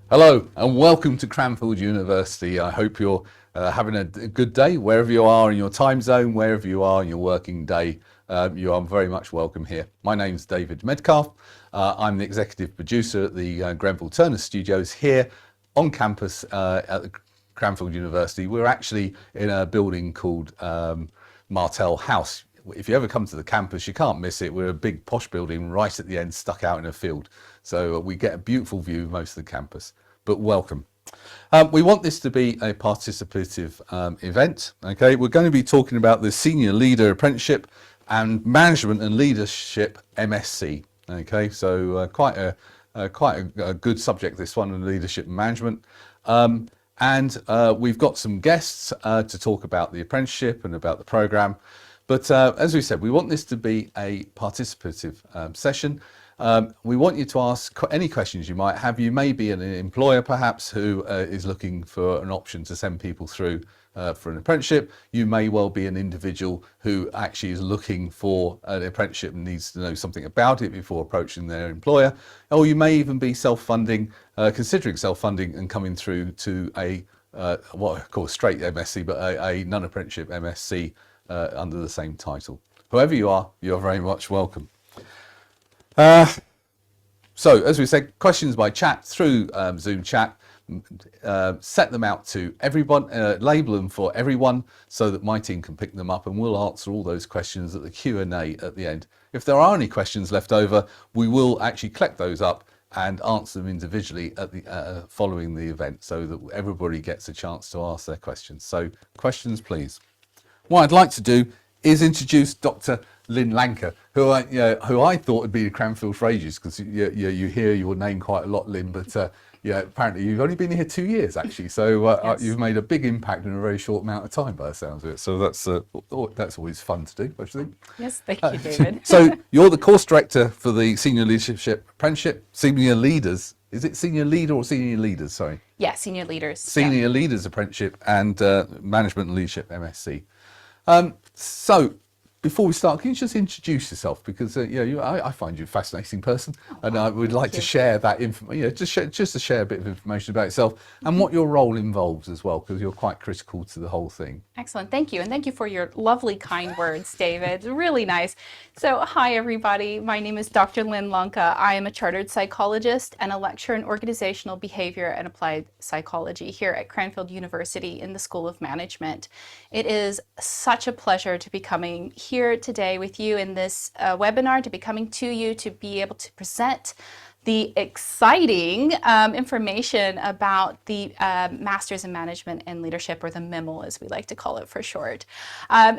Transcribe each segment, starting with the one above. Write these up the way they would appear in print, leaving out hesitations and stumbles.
Hello and welcome to Cranfield University. I hope you're having a good day wherever you are in your time zone, wherever you are in your working day. You are very much welcome here. My name's David Medcalf. I'm the executive producer at the Grenville Turner Studios here on campus at the Cranfield University. We're actually in a building called Martell House. If you ever come to the campus, you can't miss it. We're a big posh building right at the end, stuck out in a field. So we get a beautiful view of most of the campus, but welcome. We want this to be a participative event. Okay, we're going to be talking about the Senior Leader Apprenticeship and Management and Leadership MSc. Okay, so quite a good subject, this one, in leadership and management. And we've got some guests to talk about the apprenticeship and about the program. But as we said, we want this to be a participative session. We want you to ask any questions you might have. You may be an employer perhaps who is looking for an option to send people through for an apprenticeship. You may well be an individual who actually is looking for an apprenticeship and needs to know something about it before approaching their employer. Or you may even be self-funding, considering self-funding and coming through to a what I call a straight MSc, but a non-apprenticeship MSc under the same title. Whoever you are, you're very much welcome. So, as we said, questions by chat through Zoom chat. Set them out to everyone, label them for everyone so that my team can pick them up, and we'll answer all those questions at the Q&A at the end. If there are any questions left over, we will actually collect those up and answer them individually at the following the event, so that everybody gets a chance to ask their questions. So, questions, please. What I'd like to do is introduce Dr. Lynn Lanka, who I thought would be at Cranfield for ages, because you hear your name quite a lot, Lynn, but apparently you've only been here 2 years actually, so yes. You've made a big impact in a very short amount of time by the sounds of it, so that's always fun to do, don't you think? Yes, thank you, David. So you're the course director for the Senior Leadership Apprenticeship, Senior Leaders, is it Senior Leader or Senior Leaders, sorry? Yeah, Senior Leaders. Senior Leaders Apprenticeship and Management and Leadership MSc. So before we start, can you just introduce yourself? Because I find you a fascinating person, and I would like to share that information. Just to share a bit of information about yourself and what your role involves as well, because you're quite critical to the whole thing. Excellent, thank you, and thank you for your lovely, kind words, David. Really nice. So, hi everybody. My name is Dr. Lynn Lanka. I am a chartered psychologist and a lecturer in organizational behavior and applied psychology here at Cranfield University in the School of Management. It is such a pleasure to be coming here today with you in this webinar, to be coming to you to be able to present the exciting information about the Masters in Management and Leadership, or the MIML as we like to call it for short.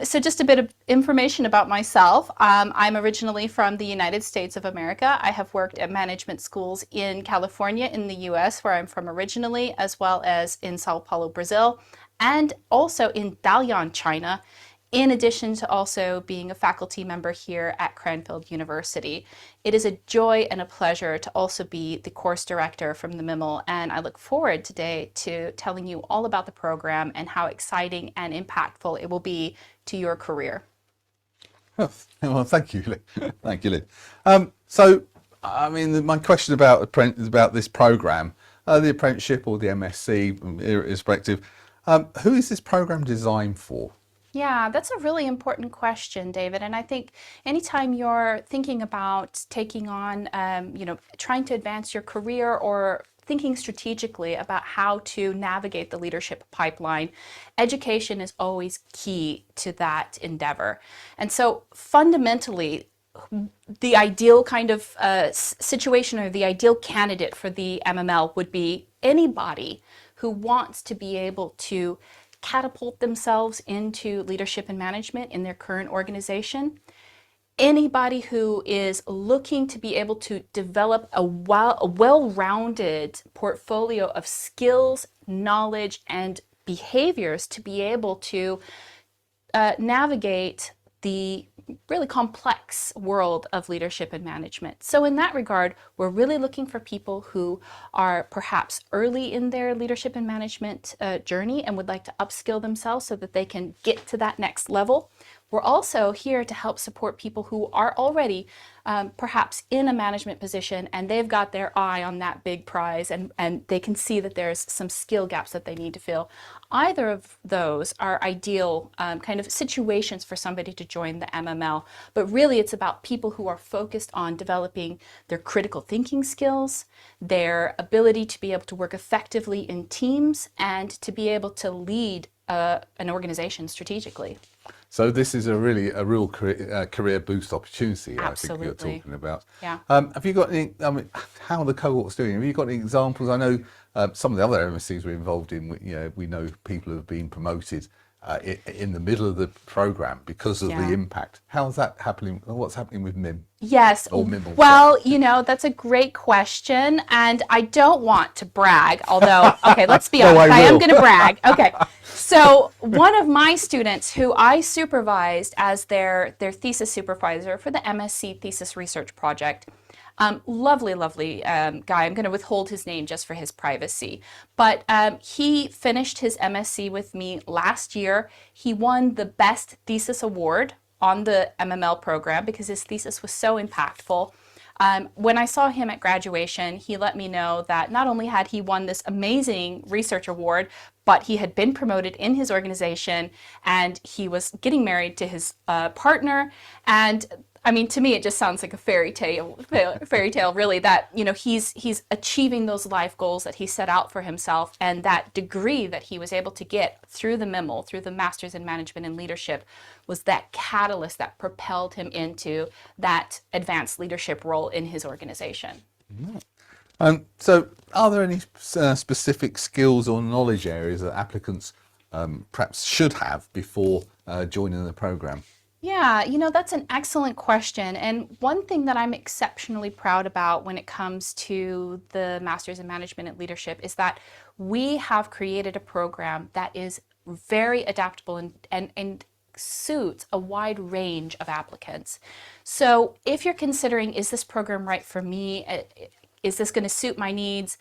So just a bit of information about myself. I'm originally from the United States of America. I have worked at management schools in California in the US, where I'm from originally, as well as in Sao Paulo, Brazil, and also in Dalian, China, in addition to also being a faculty member here at Cranfield University. It is a joy and a pleasure to also be the course director from the MIML, and I look forward today to telling you all about the program and how exciting and impactful it will be to your career. Well, thank you, Lynn. Thank you, Lynn. So, I mean, my question about this program, the apprenticeship or the MSc, irrespective, who is this program designed for? Yeah, that's a really important question, David. And I think anytime you're thinking about taking on, trying to advance your career or thinking strategically about how to navigate the leadership pipeline, education is always key to that endeavor. And so fundamentally, the ideal kind of situation, or the ideal candidate for the MML, would be anybody who wants to be able to catapult themselves into leadership and management in their current organization. Anybody who is looking to be able to develop a well-rounded portfolio of skills, knowledge, and behaviors to be able to navigate the really complex world of leadership and management. So in that regard, we're really looking for people who are perhaps early in their leadership and management journey and would like to upskill themselves so that they can get to that next level. We're also here to help support people who are already perhaps in a management position and they've got their eye on that big prize and they can see that there's some skill gaps that they need to fill. Either of those are ideal kind of situations for somebody to join the MML, but really it's about people who are focused on developing their critical thinking skills, their ability to be able to work effectively in teams, and to be able to lead an organization strategically. So this is a real career boost opportunity. Absolutely. I think you're talking about. Yeah. Have you got any? I mean, how are the cohorts doing? Have you got any examples? I know some of the other MSCs we're involved in. We know people have been promoted in the middle of the program because of the impact. How's that happening? What's happening with MIM? Yes. Or MIM Well, that's a great question, and I don't want to brag, although, okay, let's be honest, I am going to brag. Okay. So one of my students who I supervised as their thesis supervisor for the MSc thesis research project, lovely guy. I'm going to withhold his name just for his privacy. But he finished his MSc with me last year. He won the Best Thesis Award on the MML program because his thesis was so impactful. When I saw him at graduation, he let me know that not only had he won this amazing research award, but he had been promoted in his organization and he was getting married to his partner. And I mean, to me, it just sounds like a fairy tale, really, that, he's achieving those life goals that he set out for himself. And that degree that he was able to get through the MIML, through the Master's in Management and Leadership, was that catalyst that propelled him into that advanced leadership role in his organization. So are there any specific skills or knowledge areas that applicants perhaps should have before joining the program? Yeah, that's an excellent question. And one thing that I'm exceptionally proud about when it comes to the Masters in Management and Leadership is that we have created a program that is very adaptable and suits a wide range of applicants. So if you're considering, is this program right for me? Is this going to suit my needs?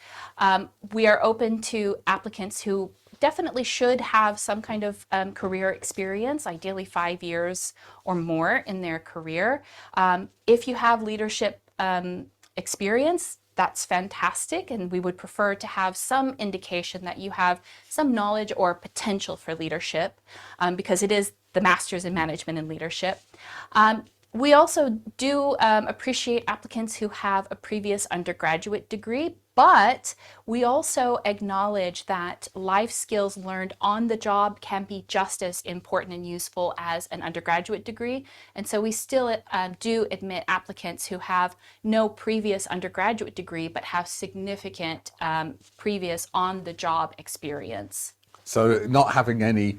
We are open to applicants who definitely should have some kind of career experience, ideally 5 years or more in their career. If you have leadership experience, that's fantastic, and we would prefer to have some indication that you have some knowledge or potential for leadership because it is the Master's in Management and Leadership. We also do appreciate applicants who have a previous undergraduate degree, but we also acknowledge that life skills learned on the job can be just as important and useful as an undergraduate degree. And so we still do admit applicants who have no previous undergraduate degree, but have significant previous on-the-job experience. So not having any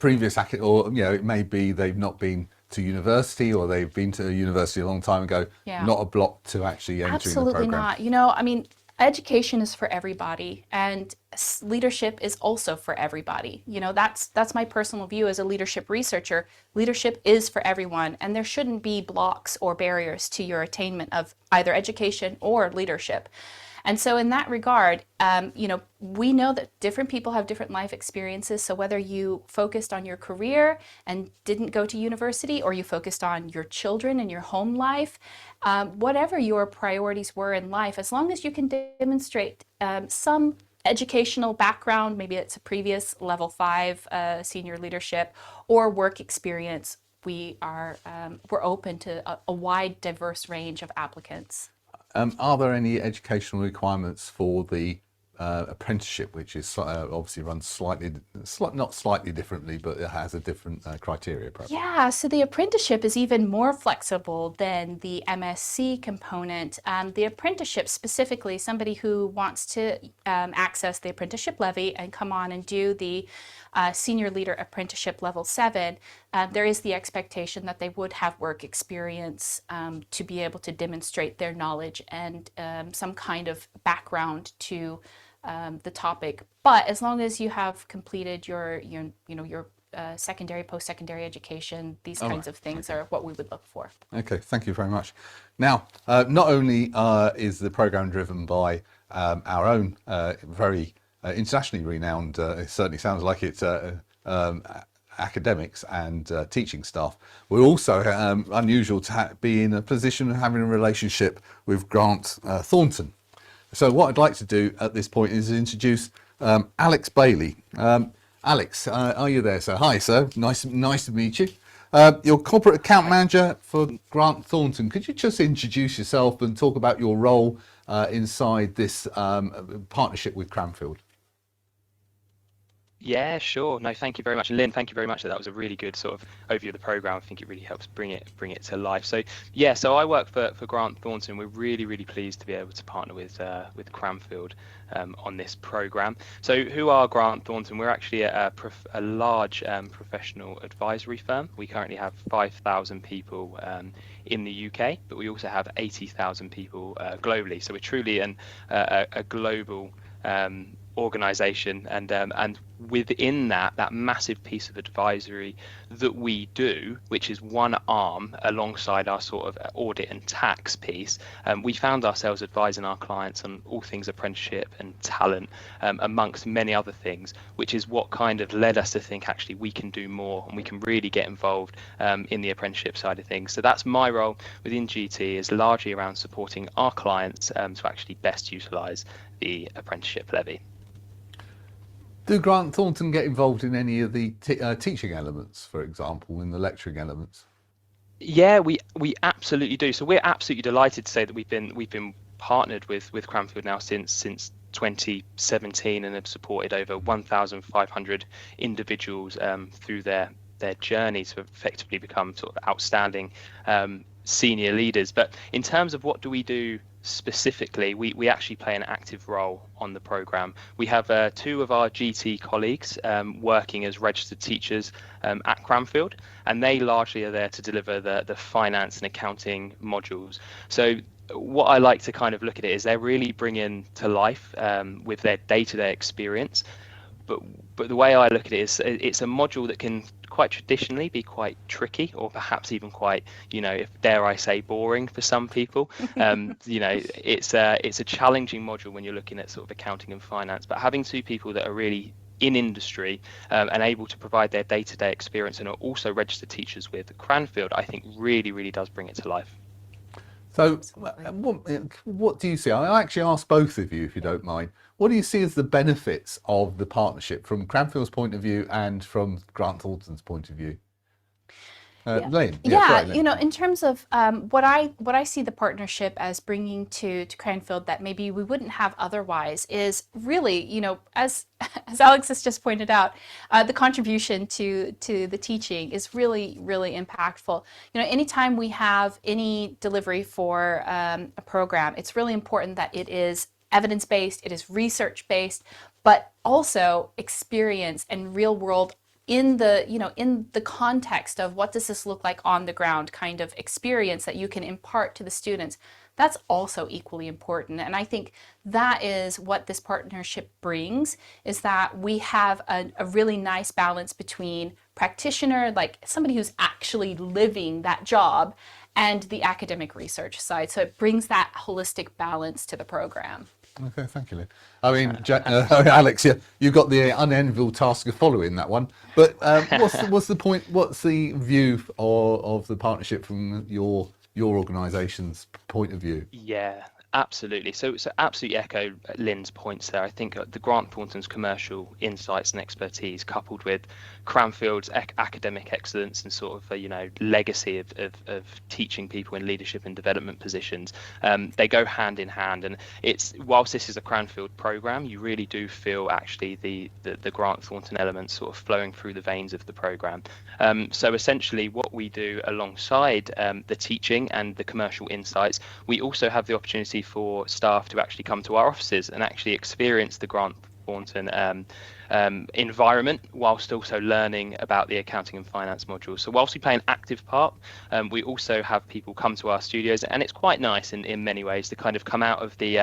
previous, or it may be they've not been to university or they've been to university a long time ago, not a block to actually entering the program. Absolutely not. I mean, education is for everybody, and leadership is also for everybody. That's my personal view as a leadership researcher. Leadership is for everyone, and there shouldn't be blocks or barriers to your attainment of either education or leadership. And so in that regard, we know that different people have different life experiences. So whether you focused on your career and didn't go to university, or you focused on your children and your home life, whatever your priorities were in life, as long as you can demonstrate some educational background, maybe it's a previous level 5 senior leadership or work experience, we're open to a wide, diverse range of applicants. Are there any educational requirements for the apprenticeship, which is obviously runs not slightly differently, but it has a different criteria? Perhaps? Yeah, so the apprenticeship is even more flexible than the MSc component. The apprenticeship, specifically, somebody who wants to access the apprenticeship levy and come on and do the Senior Leader Apprenticeship Level 7, there is the expectation that they would have work experience to be able to demonstrate their knowledge and some kind of background to the topic. But as long as you have completed your secondary, post-secondary education, these kinds of things are what we would look for. Okay, thank you very much. Now, not only is the program driven by our own very internationally renowned, it certainly sounds like it's academics and teaching staff. We're also unusual to be in a position of having a relationship with Grant Thornton. So what I'd like to do at this point is introduce Alex Bailey. Alex, are you there, sir? Hi, sir. Nice to meet you. You're corporate account manager for Grant Thornton. Could you just introduce yourself and talk about your role inside this partnership with Cranfield? Yeah, sure. No, thank you very much. And Lynn, thank you very much. That was a really good sort of overview of the program. I think it really helps bring it to life. So yeah, so I work for Grant Thornton. We're really pleased to be able to partner with Cranfield on this program. So who are Grant Thornton? We're actually a large professional advisory firm. We currently have 5,000 people in the UK, but we also have 80,000 people globally. So we're truly a global organization, and within that massive piece of advisory that we do, which is one arm alongside our sort of audit and tax piece, we found ourselves advising our clients on all things apprenticeship and talent, amongst many other things, which is what kind of led us to think actually we can do more and we can really get involved in the apprenticeship side of things. So that's my role within GT, is largely around supporting our clients to actually best utilize the apprenticeship levy. Do Grant Thornton get involved in any of the teaching elements, for example, in the lecturing elements? Yeah, we absolutely do. So we're absolutely delighted to say that we've been partnered with Cranfield now since 2017, and have supported over 1,500 individuals through their journey to effectively become sort of outstanding senior leaders. But in terms of what do we do specifically, we actually play an active role on the program. We have two of our GT colleagues working as registered teachers at Cranfield, and they largely are there to deliver the finance and accounting modules. So what I like to kind of look at it is they're really bringing to life with their day-to-day experience. But the way I look at it is it's a module that can quite traditionally be quite tricky, or perhaps even quite, if dare I say, boring for some people. It's a challenging module when you're looking at sort of accounting and finance. But having two people that are really in industry and able to provide their day-to-day experience and are also registered teachers with Cranfield, I think really does bring it to life. So what do you see? I actually ask both of you, if you don't mind. What do you see as the benefits of the partnership from Cranfield's point of view and from Grant Thornton's point of view? Lynn? Lynn. In terms of what I see the partnership as bringing to Cranfield that maybe we wouldn't have otherwise is really, as Alex has just pointed out, the contribution to the teaching is really impactful. Anytime we have any delivery for a program, it's really important that it is evidence-based, it is research-based, but also experience and real-world in the context of what does this look like on the ground kind of experience that you can impart to the students. That's also equally important. And I think that is what this partnership brings, is that we have a really nice balance between practitioner, like somebody who's actually living that job, and the academic research side. So it brings that holistic balance to the program. Okay, thank you, Lynn. I mean, Alex, you've got the unenviable task of following that one. But what's the point? What's the view of the partnership from your organisation's point of view? Yeah, absolutely. So absolutely echo Lynn's points there. I think the Grant Thornton's commercial insights and expertise, coupled with Cranfield's academic excellence and sort of legacy of teaching people in leadership and development positions, they go hand in hand. And whilst this is a Cranfield program, you really do feel actually the Grant Thornton elements sort of flowing through the veins of the program. So essentially what we do alongside the teaching and the commercial insights, we also have the opportunity for staff to actually come to our offices and actually experience the Grant Thornton environment, whilst also learning about the accounting and finance modules. So whilst we play an active part, we also have people come to our studios, and it's quite nice in many ways to kind of come out of the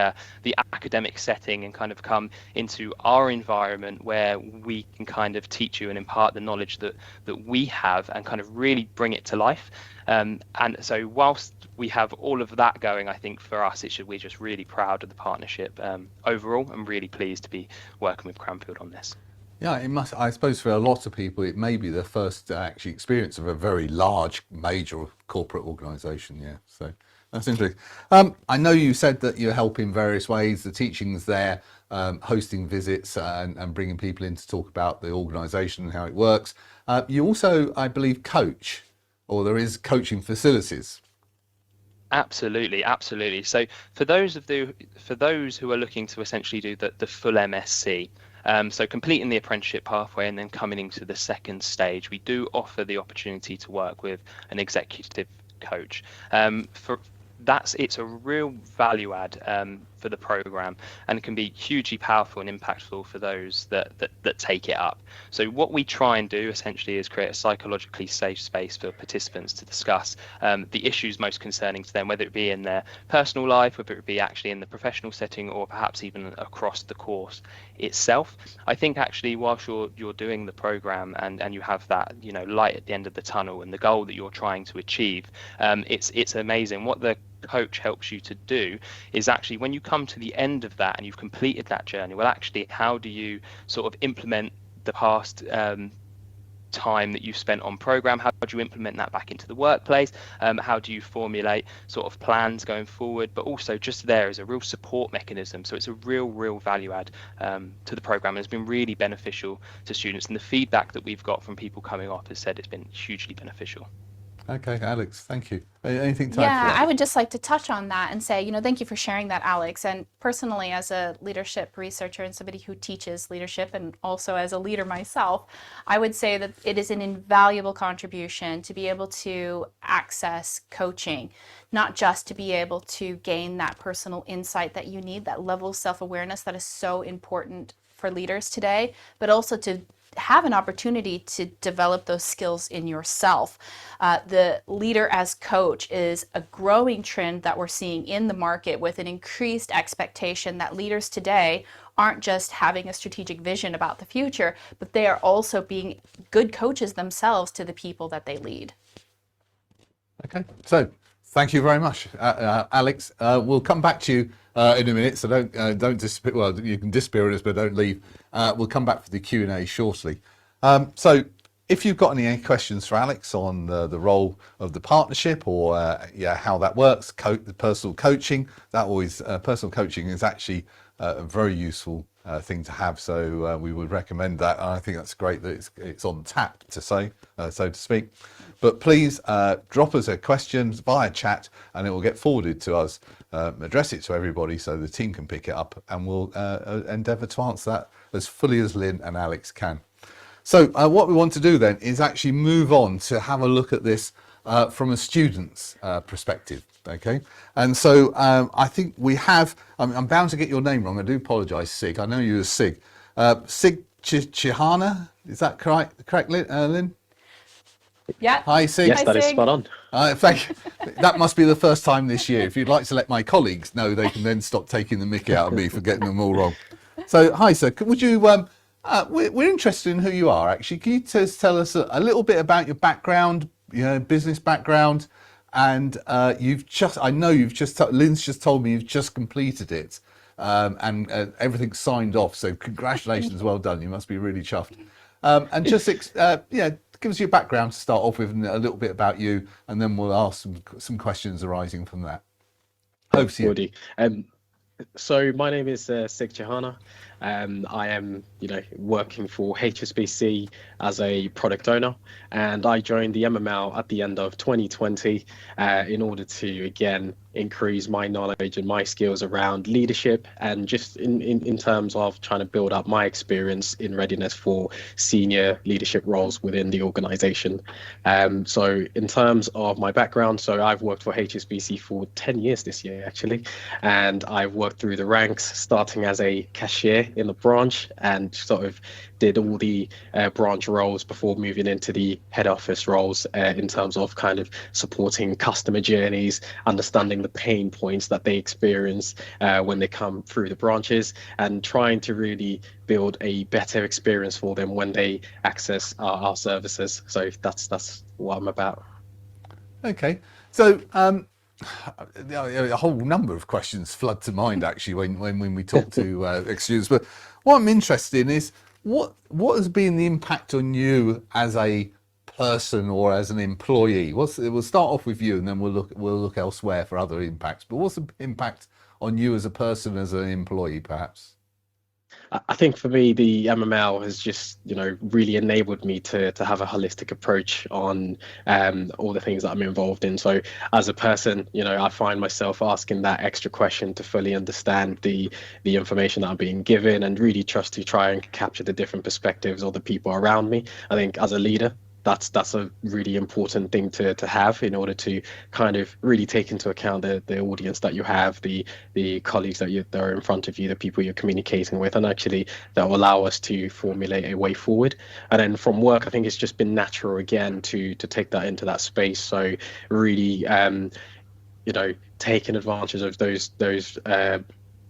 academic setting and kind of come into our environment where we can kind of teach you and impart the knowledge that we have and kind of really bring it to life. And so whilst we have all of that going, I think for us we're just really proud of the partnership overall, and really pleased to be working with Cranfield on this. Yeah, it must. I suppose for a lot of people, it may be their first actually experience of a very large, major corporate organisation. Yeah, so that's interesting. I know you said that you help in various ways. The teaching's there, hosting visits and bringing people in to talk about the organisation and how it works. You also, I believe, coach, or there is coaching facilities. Absolutely, absolutely. So for those who are looking to essentially do the full MSc, so completing the apprenticeship pathway and then coming into the second stage, we do offer the opportunity to work with an executive coach. It's a real value add for the program, and it can be hugely powerful and impactful for those that take it up. So what we try and do essentially is create a psychologically safe space for participants to discuss the issues most concerning to them, whether it be in their personal life, whether it be actually in the professional setting, or perhaps even across the course itself. I think actually whilst you're doing the program and you have that light at the end of the tunnel and the goal that you're trying to achieve, it's amazing. What the coach helps you to do is actually, when you come to the end of that and you've completed that journey, well, actually, how do you sort of implement the past time that you've spent on program? How do you implement that back into the workplace? How do you formulate sort of plans going forward? But also just there is a real support mechanism. So it's a real value add to the program, and it's been really beneficial to students, and the feedback that we've got from people coming off has said it's been hugely beneficial. Okay, Alex, thank you. Anything to add to Yeah, that? I would just like to touch on that and say, thank you for sharing that, Alex. And personally, as a leadership researcher and somebody who teaches leadership, and also as a leader myself, I would say that it is an invaluable contribution to be able to access coaching, not just to be able to gain that personal insight that you need, that level of self-awareness that is so important for leaders today, but also to have an opportunity to develop those skills in yourself. The leader as coach is a growing trend that we're seeing in the market, with an increased expectation that leaders today aren't just having a strategic vision about the future, but they are also being good coaches themselves to the people that they lead. Okay, so thank you very much, Alex. We'll come back to you in a minute, so don't disappear. Well, you can disappear on us, but don't leave. We'll come back for the Q&A shortly. So if you've got any questions for Alex on the role of the partnership, or how that works, the personal coaching, personal coaching is actually a very useful thing to have. So we would recommend that. And I think that's great that it's on tap, so to speak. But please drop us a question via chat, and it will get forwarded to us. Address it to everybody so the team can pick it up, and we'll endeavour to answer that as fully as Lynn and Alex can. So what we want to do then is actually move on to have a look at this from a student's perspective. Okay, and so I think we have. I'm bound to get your name wrong. I do apologise, Sig. I know you as Sig. Sig Chama. Is that correct, Lynn? Yeah. Hi, Sig. Yes, that is spot on. Thank you. That must be the first time this year. If you'd like to let my colleagues know, they can then stop taking the mickey out of me for getting them all wrong. So, hi, sir. Would you? We're interested in who you are. Actually, can you just tell us a little bit about your background, business background, and Lynn's just told me you've just completed it, and everything's signed off. So, congratulations, well done. You must be really chuffed. And just give us your background to start off with, and a little bit about you, and then we'll ask some questions arising from that. Over to you. So my name is Sig Chama. I am, working for HSBC as a product owner, and I joined the MML at the end of 2020 in order to, again, increase my knowledge and my skills around leadership, and just in terms of trying to build up my experience in readiness for senior leadership roles within the organization. So in terms of my background, so I've worked for HSBC for 10 years this year, actually, and I've worked through the ranks, starting as a cashier in the branch, and sort of did all the branch roles before moving into the head office roles in terms of kind of supporting customer journeys, understanding the pain points that they experience when they come through the branches, and trying to really build a better experience for them when they access our services. So that's what I'm about. Okay, so a whole number of questions flood to mind actually when we talk to students, but what I'm interested in is what has been the impact on you as a person or as an employee? We'll start off with you, and then we'll look elsewhere for other impacts. But what's the impact on you as a person, as an employee, perhaps? I think for me, the MML has just, really enabled me to have a holistic approach on all the things that I'm involved in. So as a person, I find myself asking that extra question to fully understand the information that I'm being given, and really trust to try and capture the different perspectives of the people around me. I think as a leader, that's a really important thing to have, in order to kind of really take into account the audience that you have, the colleagues that are in front of you, the people you're communicating with, and actually that will allow us to formulate a way forward. And then from work, I think it's just been natural again to take that into that space. So really, taking advantage of those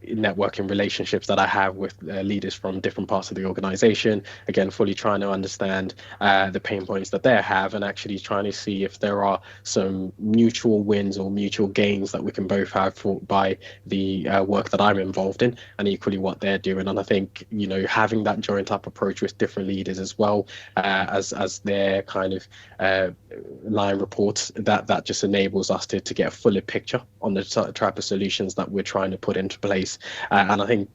networking relationships that I have with leaders from different parts of the organization, again fully trying to understand the pain points that they have, and actually trying to see if there are some mutual wins or mutual gains that we can both have by the work that I'm involved in, and equally what they're doing. And I think having that joint up approach with different leaders as well, as their kind of line reports, that just enables us to get a fuller picture on the type of solutions that we're trying to put into place. And I think,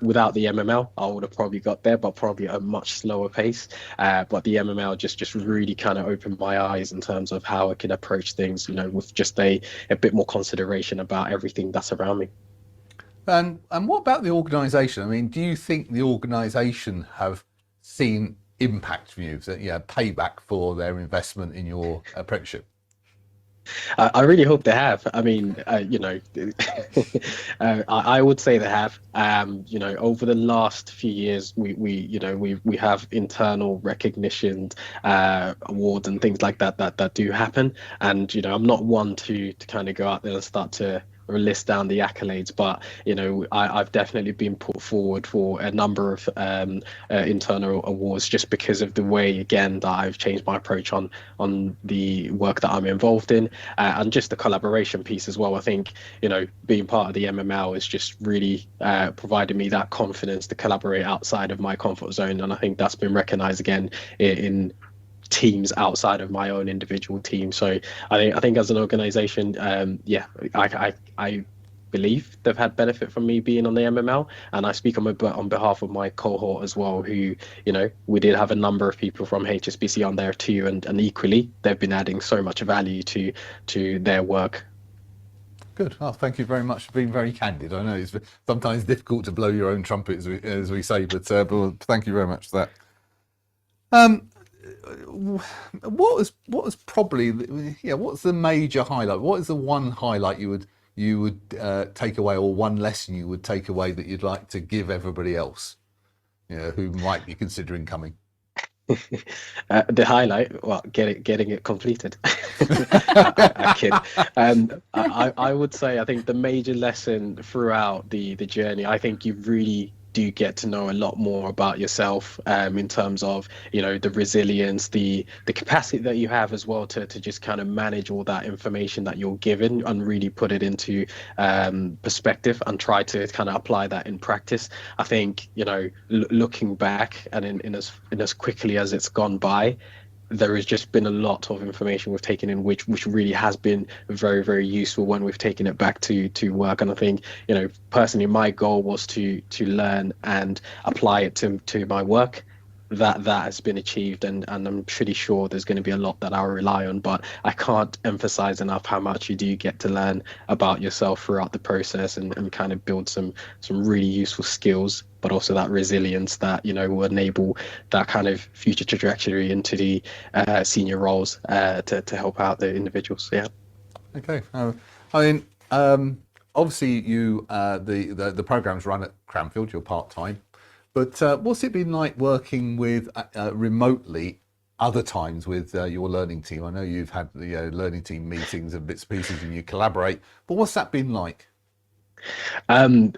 without the MML, I would have probably got there, but probably at a much slower pace. But the MML just really kind of opened my eyes in terms of how I can approach things, with just a bit more consideration about everything that's around me. And what about the organisation? I mean, do you think the organisation have seen impact from you, payback for their investment in your apprenticeship? I really hope they have. I mean, I would say they have. Over the last few years, we have internal recognition awards and things like that do happen. And I'm not one to kind of go out there and start to list down the accolades, but I've definitely been put forward for a number of internal awards, just because of the way, again, that I've changed my approach on the work that I'm involved in, and just the collaboration piece as well. I think being part of the MML is just really provided me that confidence to collaborate outside of my comfort zone, and I think that's been recognized again in teams outside of my own individual team. So I think as an organization, I believe they've had benefit from me being on the MML, and I speak on behalf of my cohort as well, who we did have a number of people from HSBC on there too, and equally they've been adding so much value to their work. Good. Oh, thank you very much for being very candid. I know it's sometimes difficult to blow your own trumpet, as we say, but thank you very much for that. What was probably what's the major highlight? What is the one highlight you would take away, or one lesson you would take away that you'd like to give everybody else, who might be considering coming? The highlight, well, getting it completed. I kid. I would say, I think the major lesson throughout the journey, I think you really do get to know a lot more about yourself, in terms of the resilience, the capacity that you have as well to just kind of manage all that information that you're given, and really put it into perspective and try to kind of apply that in practice. I think looking back, and in as quickly as it's gone by, there has just been a lot of information we've taken in, which really has been very, very useful when we've taken it back to work. And I think, personally, my goal was to learn and apply it to my work. That has been achieved, and I'm pretty sure there's going to be a lot that I'll rely on, but I can't emphasize enough how much you do get to learn about yourself throughout the process, and kind of build some really useful skills, but also that resilience that will enable that kind of future trajectory into the senior roles, to help out the individuals. Okay. Obviously you the program's run at Cranfield, you're part-time, but what's it been like working with remotely other times with your learning team? I know you've had the learning team meetings and bits and pieces, and you collaborate, but what's that been like? Um,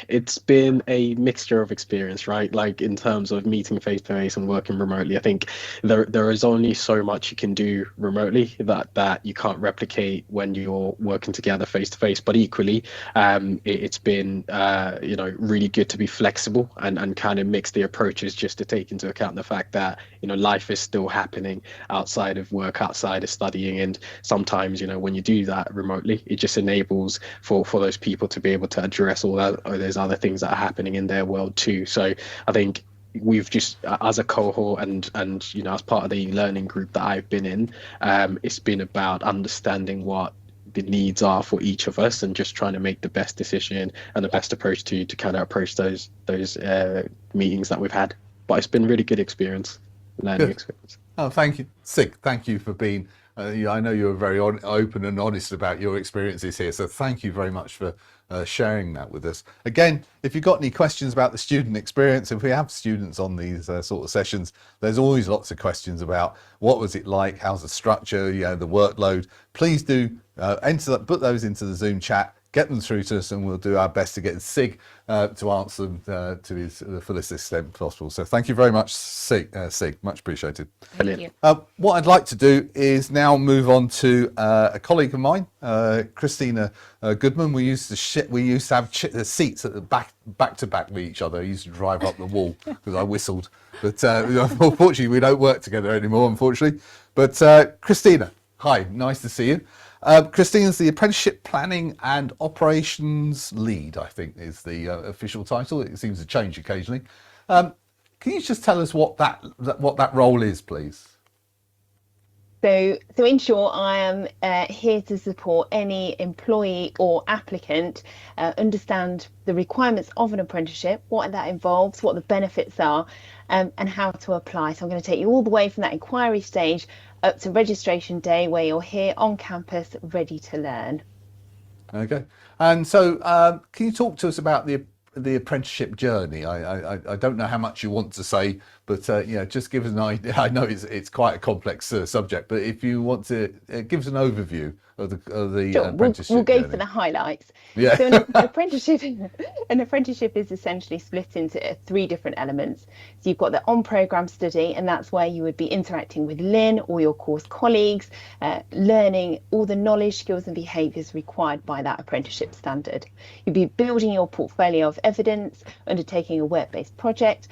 it's been a mixture of experience, right? Like in terms of meeting face to face and working remotely. I think there is only so much you can do remotely that you can't replicate when you're working together face to face. But equally, it's been really good to be flexible and kind of mix the approaches just to take into account the fact that life is still happening outside of work, outside of studying, and sometimes when you do that remotely, it just enables for those people to be able to address all those other things that are happening in their world too. So I think we've just, as a cohort and as part of the learning group that I've been in, it's been about understanding what the needs are for each of us and just trying to make the best decision and the best approach to kind of approach those meetings that we've had. But it's been really good learning experience. Oh, thank you, Sig. Thank you for being. I know you're very open and honest about your experiences here, so thank you very much for sharing that with us. Again, if you've got any questions about the student experience, if we have students on these sort of sessions, there's always lots of questions about what was it like, how's the structure, the workload. Please do put those into the Zoom chat. Get them through to us, and we'll do our best to get Sig to answer them to his fullest extent possible. So thank you very much, Sig. Much appreciated. Thank you. What I'd like to do is now move on to a colleague of mine, Christina Goodman. We used to have seats at the back to back with each other. I used to drive up the wall because I whistled. But unfortunately, we don't work together anymore, unfortunately. But Christina, hi, nice to see you. Christina's the Apprenticeship Planning and Operations Lead, I think is the official title. It seems to change occasionally. Can you just tell us what that role is, please? So in short, I am here to support any employee or applicant understand the requirements of an apprenticeship, what that involves, what the benefits are, and how to apply. So I'm going to take you all the way from that inquiry stage up to registration day, where you're here on campus ready to learn. Okay. And so can you talk to us about the apprenticeship journey? I don't know how much you want to say, but just give us an idea. I know it's quite a complex subject, but if you want to give us an overview of the Sure. apprenticeship we'll go journey. for the highlights. Yeah. So an apprenticeship is essentially split into 3 different elements. So you've got the on-programme study, and that's where you would be interacting with Lynn or your course colleagues, learning all the knowledge, skills and behaviours required by that apprenticeship standard. You'll be building your portfolio of evidence, undertaking a work-based project.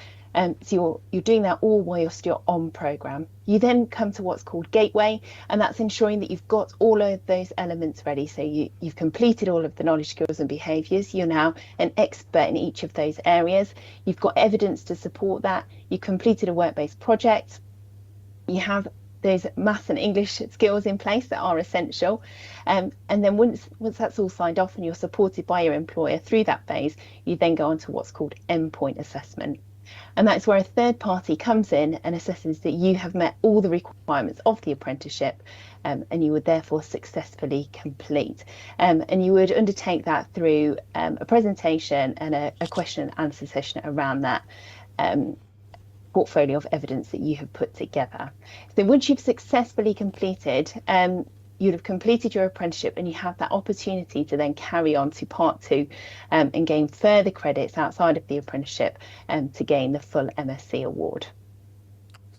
So you're doing that all while you're still on programme. You then come to what's called Gateway, and that's ensuring that you've got all of those elements ready. So you've completed all of the knowledge, skills and behaviours. You're now an expert in each of those areas. You've got evidence to support that. You completed a work-based project. You have those maths and English skills in place that are essential. And then once that's all signed off and you're supported by your employer through that phase, you then go on to what's called endpoint assessment. And that's where a third party comes in and assesses that you have met all the requirements of the apprenticeship, and you would therefore successfully complete. And you would undertake that through a presentation and a question and answer session around that portfolio of evidence that you have put together. So once you've successfully completed, you'd have completed your apprenticeship, and you have that opportunity to then carry on to part 2 and gain further credits outside of the apprenticeship to gain the full MSc award.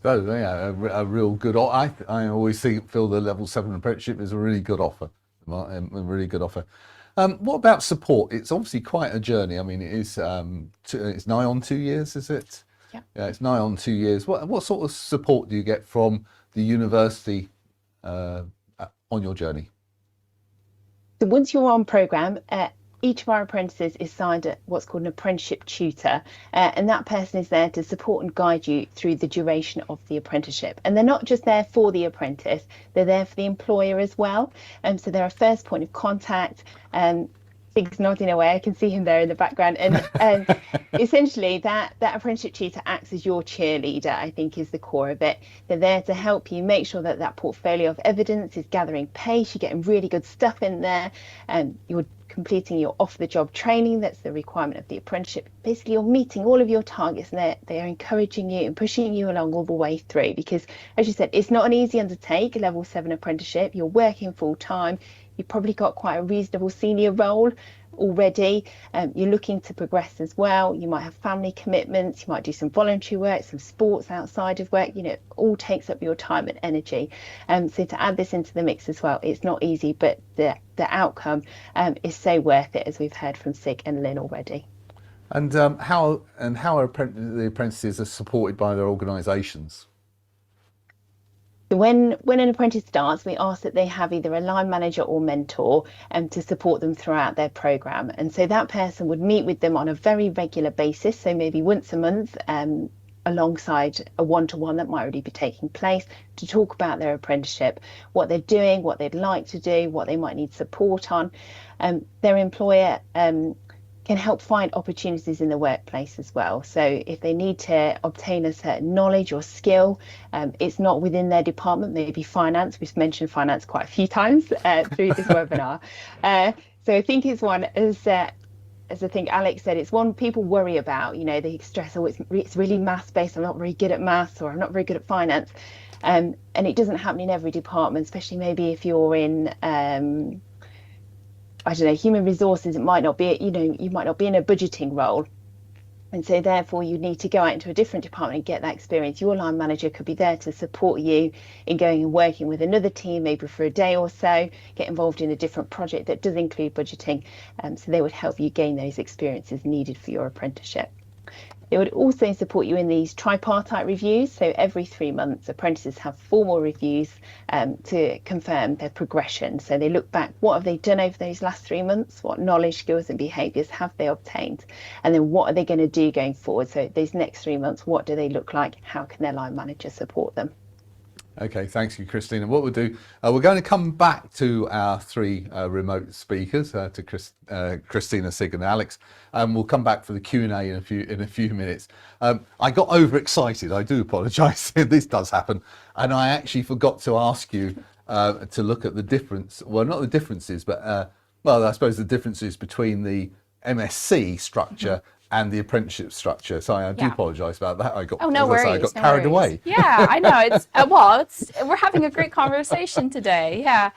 So yeah, a real good. I always feel the level 7 apprenticeship is a really good offer. A really good offer. What about support? It's obviously quite a journey. I mean, it is. It's nigh on 2 years, is it? Yeah. Yeah, it's nigh on 2 years. What sort of support do you get from the university on your journey? So once you're on programme, each of our apprentices is signed what's called an apprenticeship tutor, and that person is there to support and guide you through the duration of the apprenticeship. And they're not just there for the apprentice, they're there for the employer as well. So they're a first point of contact. Sig's nodding away, I can see him there in the background, and essentially that apprenticeship tutor acts as your cheerleader, I think is the core of it. They're there to help you make sure that portfolio of evidence is gathering pace, you're getting really good stuff in there, and you're completing your off-the-job training. That's the requirement of the apprenticeship. Basically, you're meeting all of your targets, and they're encouraging you and pushing you along all the way through, because as you said, it's not an easy undertake, a level 7 apprenticeship. You're working full time. You've probably got quite a reasonable senior role, already, you're looking to progress as well. You might have family commitments, you might do some voluntary work, some sports outside of work, it all takes up your time and energy. So to add this into the mix as well, it's not easy, but the outcome is so worth it, as we've heard from Sig and Lynn already. And how are the apprentices are supported by their organisations? When an apprentice starts, we ask that they have either a line manager or mentor to support them throughout their programme. And so that person would meet with them on a very regular basis, so maybe once a month, alongside a one-to-one that might already be taking place, to talk about their apprenticeship, what they're doing, what they'd like to do, what they might need support on. Their employer can help find opportunities in the workplace as well. So if they need to obtain a certain knowledge or skill, it's not within their department, maybe finance. We've mentioned finance quite a few times through this webinar. So I think it's one, as I think Alex said, it's one people worry about. They stress, oh, it's really maths based, I'm not very good at maths, or I'm not very good at finance. And it doesn't happen in every department, especially maybe if you're in I don't know, human resources. It might not be, you might not be in a budgeting role. And so therefore you need to go out into a different department and get that experience. Your line manager could be there to support you in going and working with another team, maybe for a day or so, get involved in a different project that does include budgeting. So they would help you gain those experiences needed for your apprenticeship. They would also support you in these tripartite reviews. So every 3 months, apprentices have formal reviews to confirm their progression. So they look back, what have they done over those last 3 months? What knowledge, skills and behaviours have they obtained? And then what are they going to do going forward? So these next 3 months, what do they look like? How can their line manager support them? Okay, thanks you, Christina. What we'll do, we're going to come back to our three remote speakers, to Christina, Sig, and Alex, and we'll come back for the Q&A in a few minutes. I got overexcited. I do apologise. This does happen, and I actually forgot to ask you to look at the difference. Well, not the differences, but well, I suppose the differences between the MSc structure and the apprenticeship structure. So I do apologise about that. I got carried away. Yeah, I know. It's we're having a great conversation today. Yeah.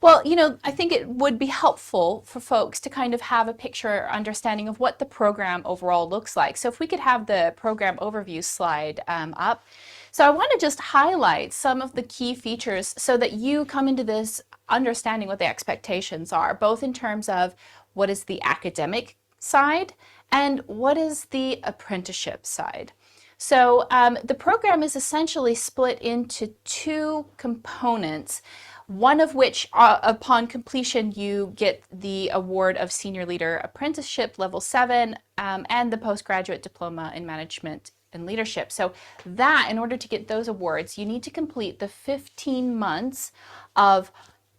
Well, I think it would be helpful for folks to kind of have a picture or understanding of what the program overall looks like. So if we could have the program overview slide up. So I want to just highlight some of the key features so that you come into this understanding what the expectations are, both in terms of what is the academic side and what is the apprenticeship side. So the program is essentially split into two components, one of which upon completion you get the award of Senior Leader Apprenticeship Level 7 and the Postgraduate Diploma in Management and Leadership. So that, in order to get those awards, you need to complete the 15 months of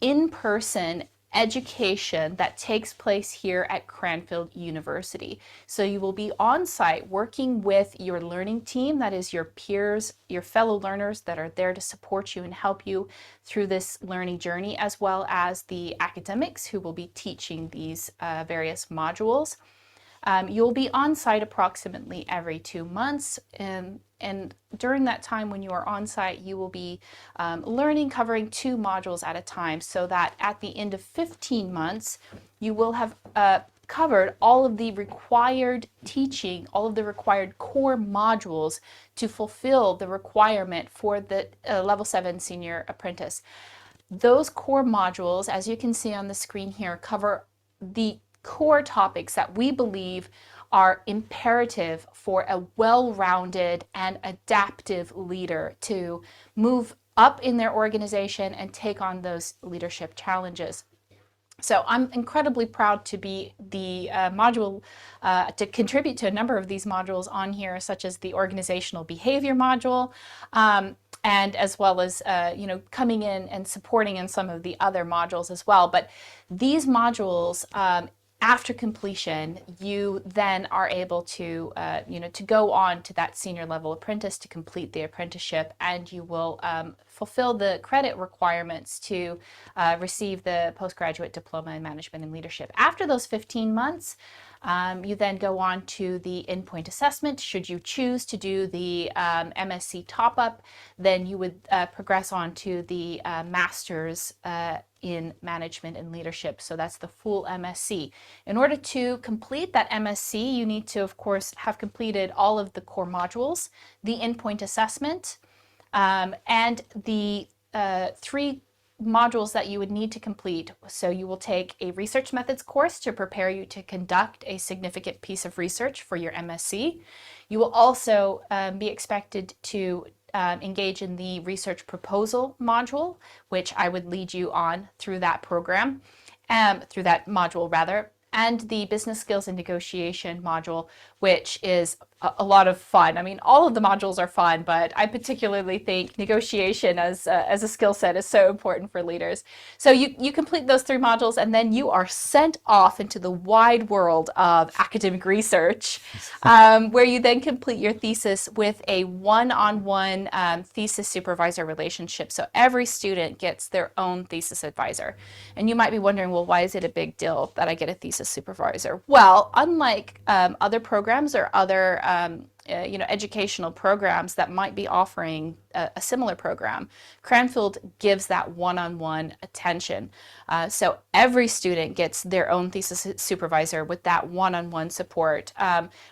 in-person education that takes place here at Cranfield University. So you will be on site working with your learning team, that is your peers, your fellow learners that are there to support you and help you through this learning journey, as well as the academics who will be teaching these various modules. You'll be on site approximately every 2 months, and during that time when you are on site, you will be learning, covering 2 modules at a time, so that at the end of 15 months, you will have covered all of the required teaching, all of the required core modules to fulfill the requirement for the Level 7 Senior Apprentice. Those core modules, as you can see on the screen here, cover the core topics that we believe are imperative for a well-rounded and adaptive leader to move up in their organization and take on those leadership challenges. So I'm incredibly proud to be the module, to contribute to a number of these modules on here, such as the organizational behavior module, and as well as coming in and supporting in some of the other modules as well. But these modules, after completion, you then are able to, to go on to that senior level apprentice to complete the apprenticeship, and you will fulfill the credit requirements to receive the postgraduate diploma in management and leadership. After those 15 months, you then go on to the endpoint assessment. Should you choose to do the MSc top-up, then you would progress on to the master's in management and leadership. So that's the full MSc. In order to complete that MSc, you need to, of course, have completed all of the core modules, the endpoint assessment, and the 3 modules that you would need to complete. So you will take a research methods course to prepare you to conduct a significant piece of research for your MSc. You will also be expected to engage in the research proposal module, which I would lead you on through that program, through that module rather, and the business skills and negotiation module, which is a lot of fun. I mean, all of the modules are fun, but I particularly think negotiation as a skill set is so important for leaders. So you complete those 3 modules, and then you are sent off into the wide world of academic research, where you then complete your thesis with a one-on-one thesis supervisor relationship. So every student gets their own thesis advisor. And you might be wondering, well, why is it a big deal that I get a thesis supervisor? Well, unlike other programs or other educational programs that might be offering a similar program, Cranfield gives that one-on-one attention. So every student gets their own thesis supervisor with that one-on-one support,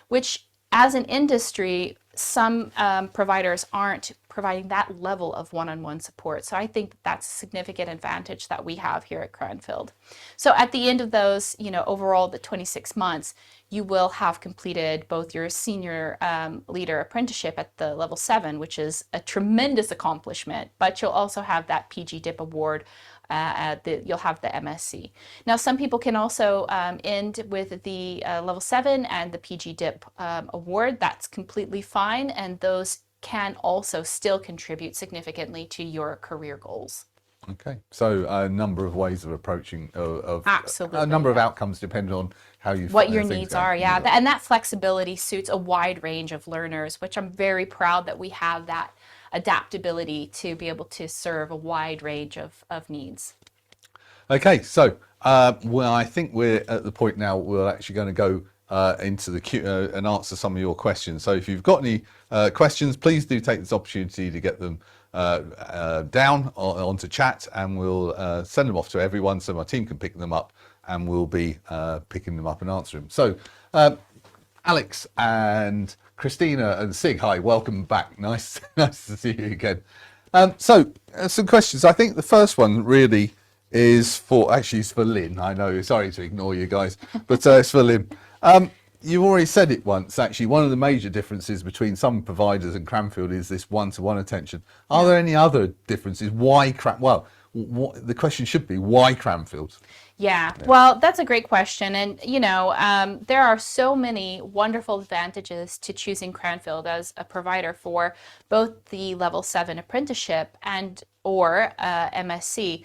which as an industry, some providers aren't providing that level of one-on-one support. So I think that's a significant advantage that we have here at Cranfield. So at the end of those, overall the 26 months, you will have completed both your Senior Leader Apprenticeship at the level 7, which is a tremendous accomplishment, but you'll also have that PgDip award. You'll have the MSc. Now, some people can also end with the level 7 and the PgDip award. That's completely fine, and those can also still contribute significantly to your career goals. Okay, so a number of ways of approaching, Absolutely, a number of outcomes depending on how you what your needs are, yeah. And that flexibility suits a wide range of learners, which I'm very proud that we have that adaptability to be able to serve a wide range of needs. Okay, so well, I think we're at the point now we're actually going to go into the queue and answer some of your questions. So if you've got any questions, please do take this opportunity to get them down onto chat, and we'll send them off to everyone so my team can pick them up, and we'll be picking them up and answering them. So Alex and Christina and Sig, hi, welcome back. Nice to see you again. So some questions. I think the first one really is for Lynn. I know, sorry to ignore you guys, but it's for Lynn. You already said it once, actually. One of the major differences between some providers and Cranfield is this one-to-one attention. Are there any other differences? Why the question should be, why Cranfield? Yeah, well, that's a great question. And, there are so many wonderful advantages to choosing Cranfield as a provider for both the level 7 apprenticeship or MSc.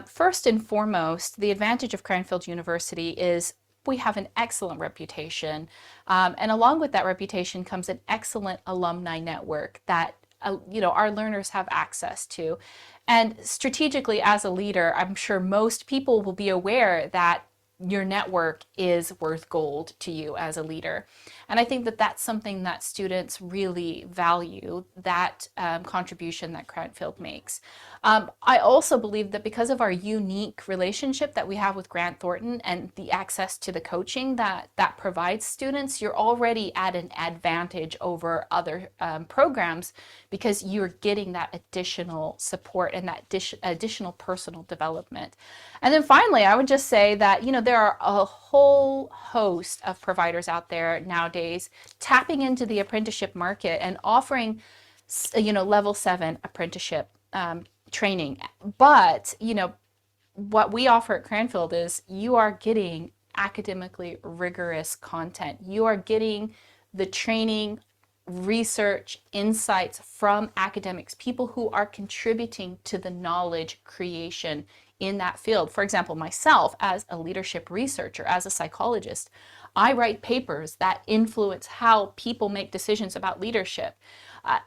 First and foremost, the advantage of Cranfield University is we have an excellent reputation. And along with that reputation comes an excellent alumni network that our learners have access to. And strategically, as a leader, I'm sure most people will be aware that your network is worth gold to you as a leader. And I think that that's something that students really value, that contribution that Cranfield makes. I also believe that because of our unique relationship that we have with Grant Thornton and the access to the coaching that provides students, you're already at an advantage over other programs because you're getting that additional support and that additional personal development. And then finally, I would just say that, there are a whole host of providers out there nowadays tapping into the apprenticeship market and offering, level 7 apprenticeship training. But, what we offer at Cranfield is you are getting academically rigorous content. You are getting the training, research, insights from academics, people who are contributing to the knowledge creation in that field. For example, myself as a leadership researcher, as a psychologist, I write papers that influence how people make decisions about leadership.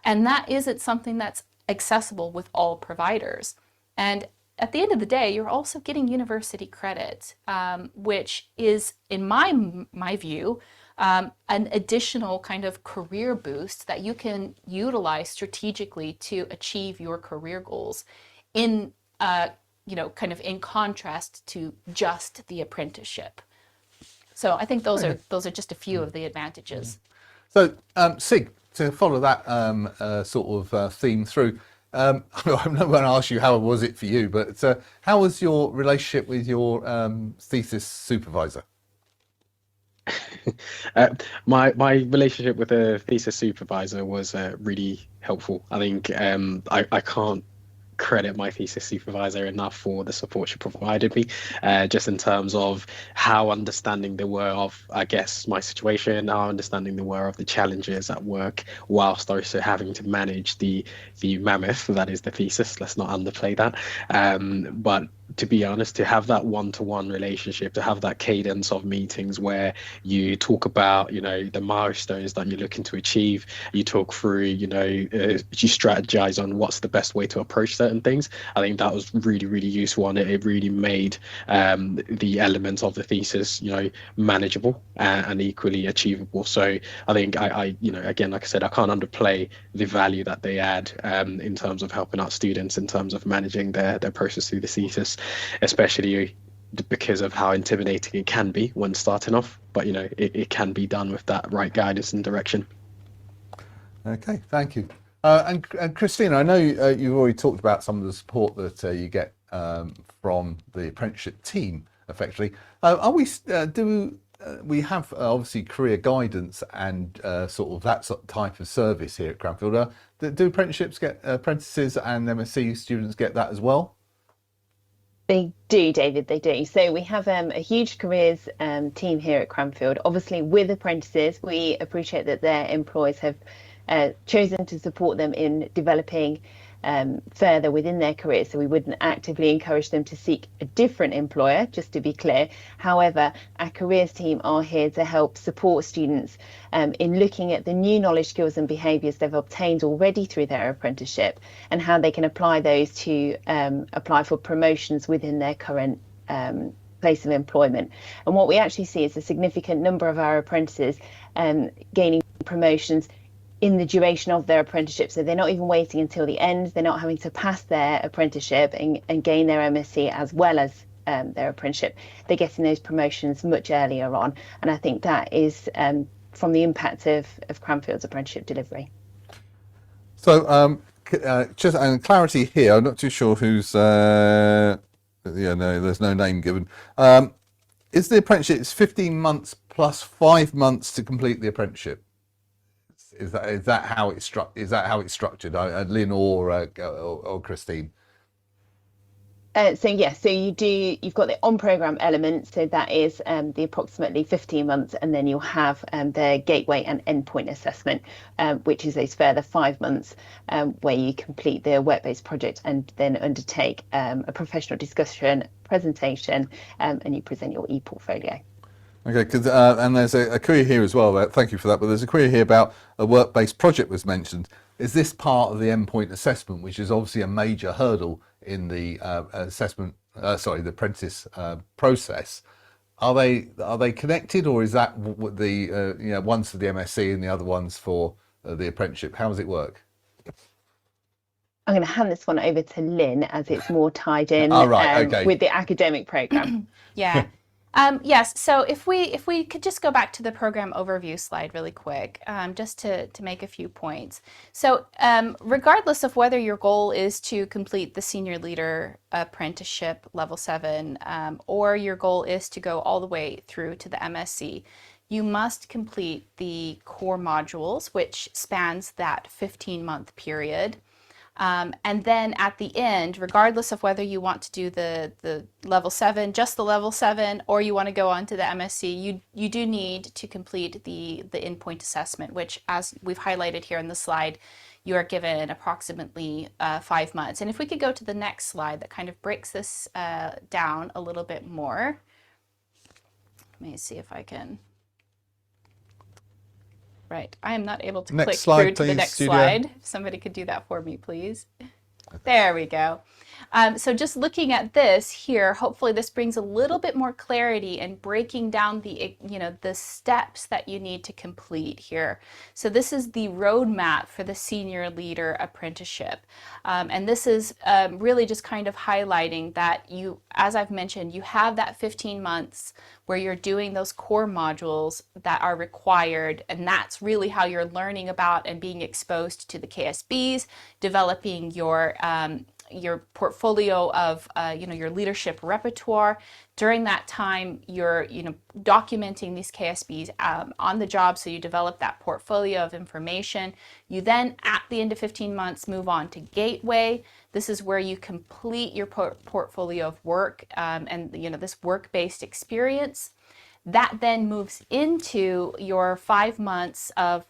And that isn't something that's accessible with all providers. And at the end of the day, you're also getting university credit, which is, in my view, an additional kind of career boost that you can utilize strategically to achieve your career goals in kind of in contrast to just the apprenticeship. So I think those are just a few of the advantages. So, Sig, to follow that sort of theme through, I'm not going to ask you how was it for you, but how was your relationship with your thesis supervisor? My relationship with a thesis supervisor was really helpful. I think I can't credit my thesis supervisor enough for the support she provided me, just in terms of how understanding they were of, I guess, my situation, how understanding they were of the challenges at work, whilst also having to manage the mammoth that is the thesis. Let's not underplay that. But to be honest, to have that one-to-one relationship, to have that cadence of meetings where you talk about, the milestones that you're looking to achieve, you talk through, you strategize on what's the best way to approach certain things. I think that was really, really useful, and it really made the elements of the thesis, manageable and equally achievable. So I think again, like I said, I can't underplay the value that they add in terms of helping out students in terms of managing their process through the thesis, especially because of how intimidating it can be when starting off. But it can be done with that right guidance and direction. Okay, thank you. And Christina, I know you've already talked about some of the support that you get from the apprenticeship team, effectively. We have obviously career guidance and sort of that type of service here at Cranfield. Do apprenticeships get apprentices and MSc students get that as well? They do, David, they do. So we have a huge careers team here at Cranfield. Obviously, with apprentices, we appreciate that their employers have chosen to support them in developing further within their career. So we wouldn't actively encourage them to seek a different employer, just to be clear. However, our careers team are here to help support students in looking at the new knowledge, skills and behaviours they've obtained already through their apprenticeship and how they can apply those to apply for promotions within their current place of employment. And what we actually see is a significant number of our apprentices gaining promotions in the duration of their apprenticeship. So they're not even waiting until the end. They're not having to pass their apprenticeship and gain their MSc as well as their apprenticeship. They're getting those promotions much earlier on. And I think that is from the impact of Cranfield's apprenticeship delivery. So just and clarity here, I'm not too sure who's, no, there's no name given. Is the apprenticeship, it's 15 months plus 5 months to complete the apprenticeship? Is that how it's structured, Lynn or Christine? So you've got the on-programme element, so that is the approximately 15 months, and then you'll have the gateway and endpoint assessment, which is those further 5 months where you complete the work-based project and then undertake a professional discussion, presentation, and you present your e-portfolio. Okay, because and there's a query here as well. Thank you for that. But there's a query here about a work-based project was mentioned. Is this part of the endpoint assessment, which is obviously a major hurdle in the the apprentice process? Are they connected, or is that the one's for the MSc and the other one's for the apprenticeship? How does it work? I'm going to hand this one over to Lynn, as it's more tied in okay. with the academic programme. Yeah. Yes, so if we could just go back to the program overview slide really quick, just to make a few points. So regardless of whether your goal is to complete the Senior Leader Apprenticeship Level 7 or your goal is to go all the way through to the MSc, you must complete the core modules, which spans that 15-month period. And then at the end, regardless of whether you want to do the level 7, just the level 7, or you want to go on to the MSc, you do need to complete the endpoint assessment, which, as we've highlighted here in the slide, you are given approximately 5 months. And if we could go to the next slide that kind of breaks this down a little bit more. Let me see if I can. Right, I am not able to click through to the next slide. If somebody could do that for me, please. There we go. So just looking at this here, hopefully this brings a little bit more clarity and breaking down the, the steps that you need to complete here. So this is the roadmap for the Senior Leader Apprenticeship. And this is really just kind of highlighting that you, as I've mentioned, you have that 15 months where you're doing those core modules that are required, and that's really how you're learning about and being exposed to the KSBs, developing your portfolio of your leadership repertoire. During that time, you're documenting these KSBs on the job, so you develop that portfolio of information. You then, at the end of 15 months, move on to Gateway. This is where you complete your portfolio of work and this work-based experience. That then moves into your 5 months of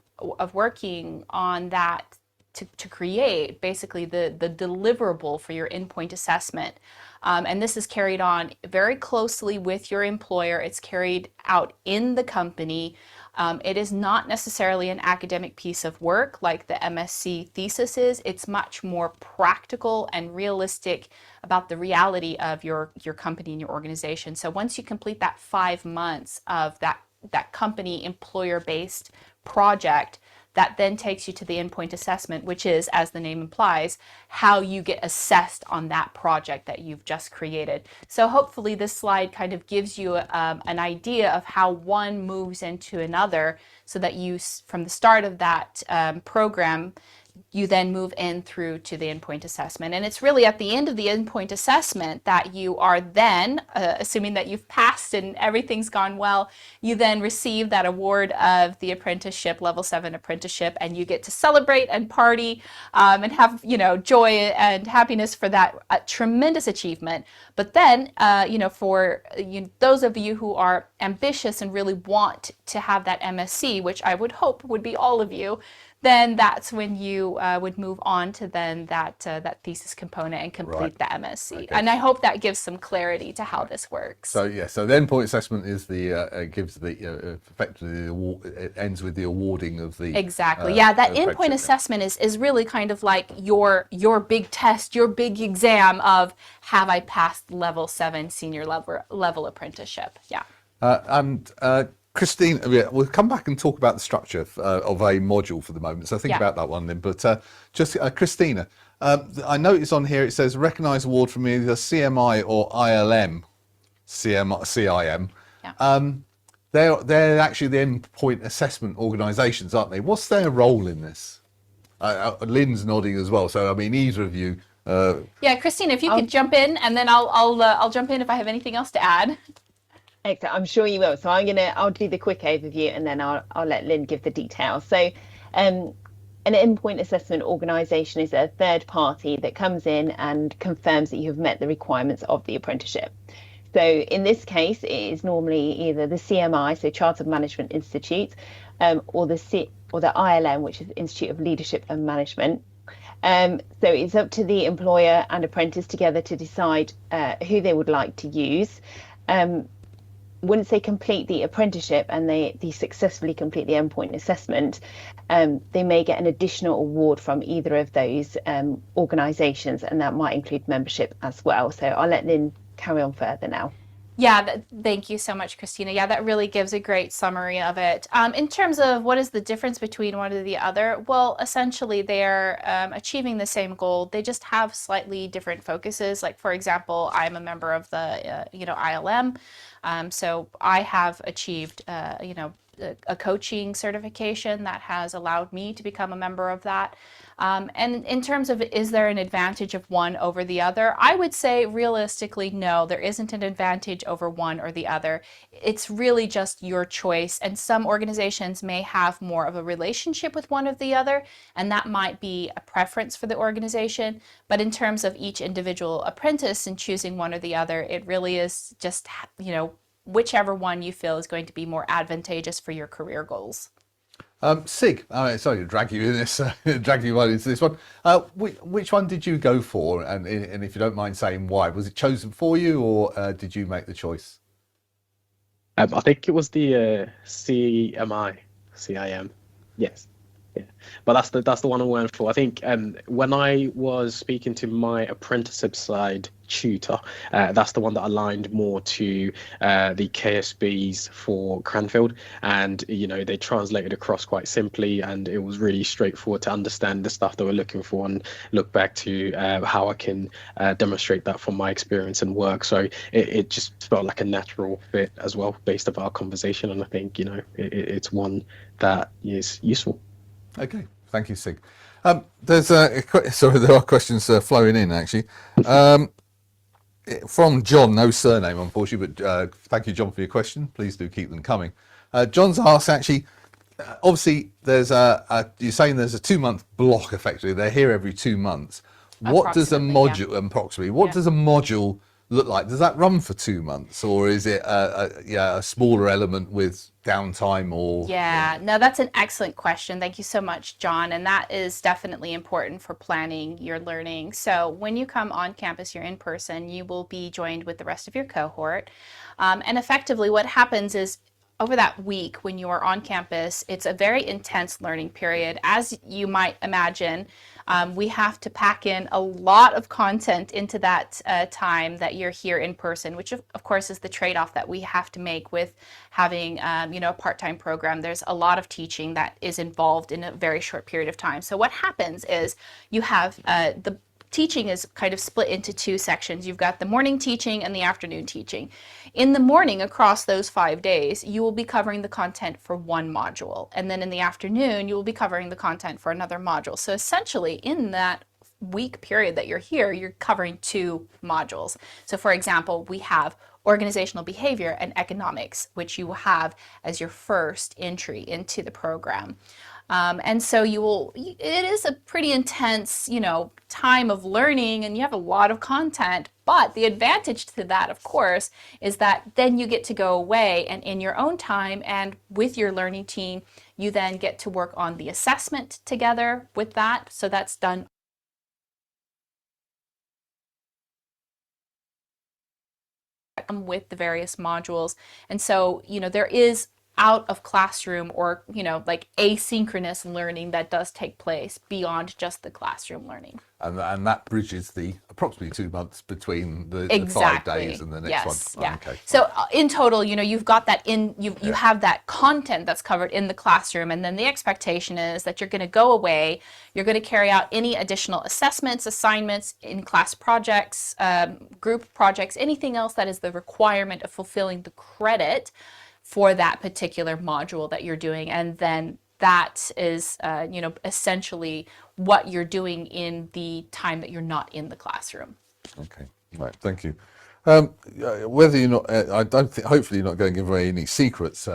working on that to create basically the deliverable for your endpoint assessment. And this is carried on very closely with your employer. It's carried out in the company. It is not necessarily an academic piece of work like the MSc thesis is. It's much more practical and realistic about the reality of your company and your organization. So once you complete that 5 months of that company employer-based project, that then takes you to the endpoint assessment, which is, as the name implies, how you get assessed on that project that you've just created. So hopefully this slide kind of gives you an idea of how one moves into another, so that you, from the start of that program, you then move in through to the endpoint assessment. And it's really at the end of the endpoint assessment that you are then, assuming that you've passed and everything's gone well, you then receive that award of the apprenticeship, level 7 apprenticeship, and you get to celebrate and party and have, joy and happiness for that tremendous achievement. But then, for those of you who are ambitious and really want to have that MSc, which I would hope would be all of you, then that's when you would move on to then that thesis component and complete the MSc. Okay. And I hope that gives some clarity to how this works. So yeah, so the endpoint assessment is gives the effectively the award, it ends with the awarding of the exactly. Yeah, that endpoint assessment is really kind of like your big test, your big exam of, have I passed level 7 senior level apprenticeship? Yeah. Christine, we'll come back and talk about the structure of a module for the moment, so think about that one then. But Christina, I noticed on here it says recognised award from either CMI or ILM, CIM. Yeah. They're actually the endpoint assessment organisations, aren't they? What's their role in this? Lynn's nodding as well, so I mean either of you. Yeah, Christina, if you could jump in, and then I'll jump in if I have anything else to add. Excellent. I'm sure you will. So I'll do the quick overview, and then I'll let Lynn give the details. So an endpoint assessment organisation is a third party that comes in and confirms that you have met the requirements of the apprenticeship. So in this case, it is normally either the CMI, so Chartered Management Institute, or the ILM, which is Institute of Leadership and Management. So it's up to the employer and apprentice together to decide who they would like to use. Once they complete the apprenticeship and they successfully complete the endpoint assessment, they may get an additional award from either of those organisations, and that might include membership as well. So I'll let Lynn carry on further now. Yeah, thank you so much, Christina. Yeah, that really gives a great summary of it. In terms of what is the difference between one and the other, well, essentially they're achieving the same goal. They just have slightly different focuses. Like, for example, I'm a member of the ILM, so I have achieved a coaching certification that has allowed me to become a member of that. And in terms of, is there an advantage of one over the other? I would say realistically, no, there isn't an advantage over one or the other. It's really just your choice. And some organizations may have more of a relationship with one or the other, and that might be a preference for the organization. But in terms of each individual apprentice and choosing one or the other, it really is just, whichever one you feel is going to be more advantageous for your career goals. Sig, sorry to drag you in this, drag you into this one. Which one did you go for? And if you don't mind saying why, was it chosen for you, or did you make the choice? I think it was the CIM. Yes. Yeah. but that's the one I went for. I think when I was speaking to my apprenticeship side tutor, that's the one that aligned more to the KSBs for Cranfield, and they translated across quite simply, and it was really straightforward to understand the stuff they were looking for and look back to how I can demonstrate that from my experience and work. So it just felt like a natural fit as well based on our conversation, and I think it's one that is useful. Okay, thank you, Sig. There are questions flowing in actually. From John, no surname unfortunately, but thank you, John, for your question. Please do keep them coming. John's asked actually, obviously there's you're saying there's a 2-month block effectively. They're here every 2 months. What does a module, approximately, what does a module look like? Does that run for 2 months, or is it a smaller element with downtime or? Yeah, no, that's an excellent question. Thank you so much, John. And that is definitely important for planning your learning. So when you come on campus, you're in person, you will be joined with the rest of your cohort. And effectively what happens is over that week when you are on campus, it's a very intense learning period. As you might imagine, we have to pack in a lot of content into that time that you're here in person, which of course is the trade-off that we have to make with having a part-time program. There's a lot of teaching that is involved in a very short period of time. So what happens is you have the teaching is kind of split into 2 sections. You've got the morning teaching and the afternoon teaching. In the morning, across those 5 days, you will be covering the content for one module. And then in the afternoon, you will be covering the content for another module. So essentially, in that week period that you're here, you're covering 2 modules. So for example, we have organizational behavior and economics, which you will have as your first entry into the program. And so it is a pretty intense, time of learning, and you have a lot of content, but the advantage to that, of course, is that then you get to go away and in your own time and with your learning team, you then get to work on the assessment together with that. So that's done with the various modules. And so, there is out of classroom or, like asynchronous learning that does take place beyond just the classroom learning. And that bridges the approximately 2 months between the Exactly. 5 days and the next one. Yeah. Okay. So in total, you've got that you have that content that's covered in the classroom, and then the expectation is that you're going to go away, you're going to carry out any additional assessments, assignments, in-class projects, group projects, anything else that is the requirement of fulfilling the credit for that particular module that you're doing, and then that is essentially what you're doing in the time that you're not in the classroom. Okay, right, thank you. Whether you're not, I don't think, hopefully you're not going to give away any secrets,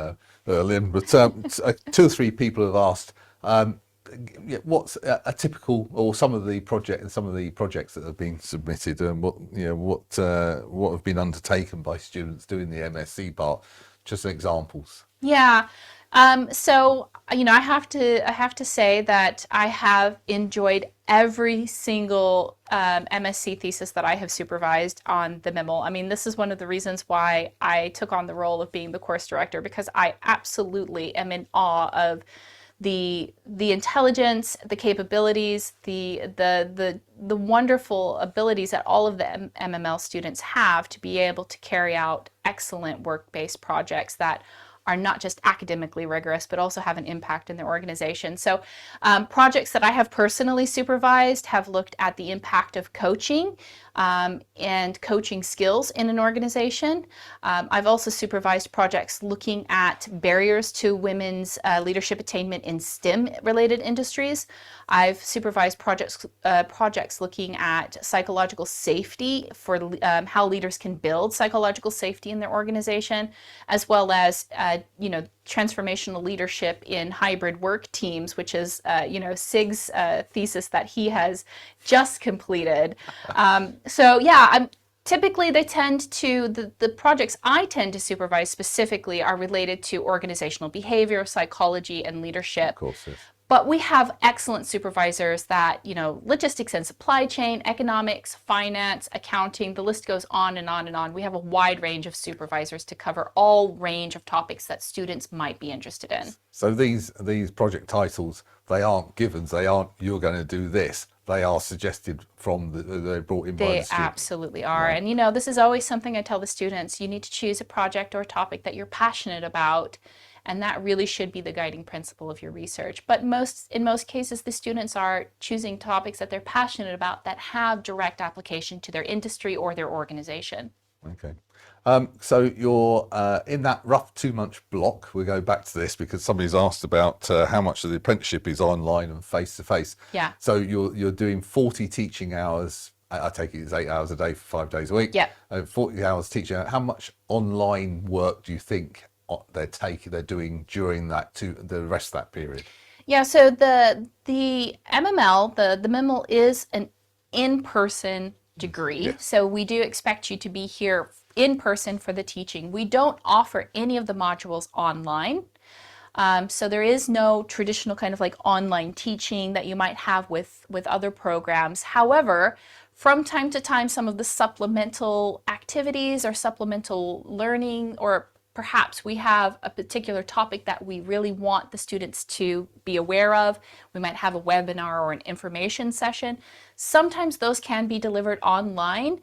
Lynn, but 2 or 3 people have asked, what's a typical, or some of the projects that have been submitted, and what have been undertaken by students doing the MSc part, just examples. Yeah. So, I have to say that I have enjoyed every single MSc thesis that I have supervised on the MIML. I mean, this is one of the reasons why I took on the role of being the course director, because I absolutely am in awe of the intelligence, the capabilities, the wonderful abilities that all of the MML students have to be able to carry out excellent work-based projects that are not just academically rigorous, but also have an impact in their organization. So projects that I have personally supervised have looked at the impact of coaching and coaching skills in an organization. I've also supervised projects looking at barriers to women's leadership attainment in STEM-related industries. I've supervised projects looking at psychological safety for how leaders can build psychological safety in their organization, as well as transformational leadership in hybrid work teams, which is Sig's thesis that he has just completed. So yeah, typically they tend to, the projects I tend to supervise specifically are related to organizational behavior, psychology, and leadership. Of course, yes. But we have excellent supervisors that, logistics and supply chain, economics, finance, accounting, the list goes on and on and on. We have a wide range of supervisors to cover all range of topics that students might be interested in. So these project titles, they aren't givens. They aren't, you're going to do this. They are suggested from they're brought in by the They student. absolutely are. Right. And this is always something I tell the students. You need to choose a project or a topic that you're passionate about, and that really should be the guiding principle of your research. But in most cases, the students are choosing topics that they're passionate about that have direct application to their industry or their organization. Okay. So you're in that rough 2-month block. We'll go back to this because somebody's asked about how much of the apprenticeship is online and face-to-face. Yeah. So you're doing 40 teaching hours. I take it it's 8 hours a day for 5 days a week. Yeah. 40 hours teaching. How much online work do you think they're doing during the rest of that period? Yeah. So the MML, the MIML is an in-person degree. Yeah. So we do expect you to be here in person for the teaching. We don't offer any of the modules online. So there is no traditional kind of like online teaching that you might have with other programs. However, from time to time, some of the supplemental activities or supplemental learning, or perhaps we have a particular topic that we really want the students to be aware of. We might have a webinar or an information session. Sometimes those can be delivered online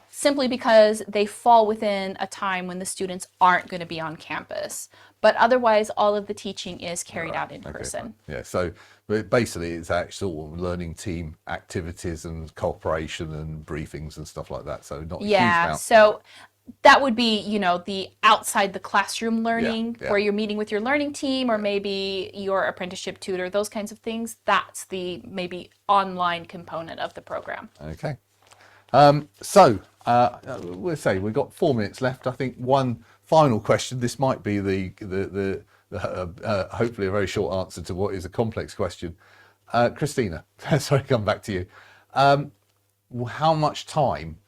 simply because they fall within a time when the students aren't going to be on campus. But otherwise, all of the teaching is carried out in person. Yeah, so basically it's actual learning team activities and cooperation and briefings and stuff like that. So not a huge amount. So that would be, the outside the classroom learning Yeah. where you're meeting with your learning team or maybe your apprenticeship tutor, those kinds of things. That's the maybe online component of the program. Okay. We'll say we've got 4 minutes left. I think one final question. This might be the hopefully a very short answer to what is a complex question. Christina, sorry, come back to you. How much time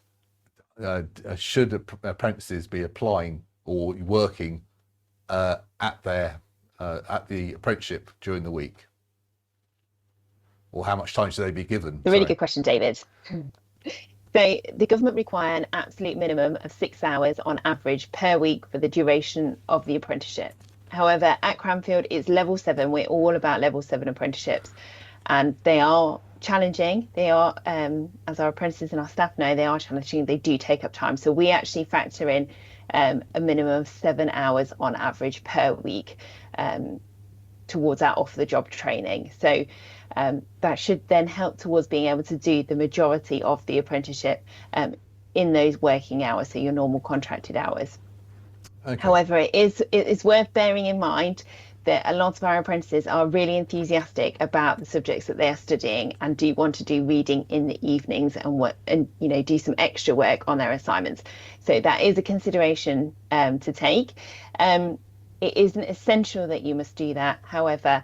should apprentices be applying or working at the apprenticeship during the week? Or how much time should they be given? A really good question, David. So the government require an absolute minimum of 6 hours on average per week for the duration of the apprenticeship. However, at Cranfield, it's level 7. We're all about level 7 apprenticeships, and they are challenging. They are, as our apprentices and our staff know, they are challenging. They do take up time. So we actually factor in a minimum of 7 hours on average per week towards our off-the-job training. So that should then help towards being able to do the majority of the apprenticeship in those working hours, so your normal contracted hours. Okay. However, it's worth bearing in mind that a lot of our apprentices are really enthusiastic about the subjects that they're studying and do want to do reading in the evenings and do some extra work on their assignments. So that is a consideration to take. It isn't essential that you must do that. However,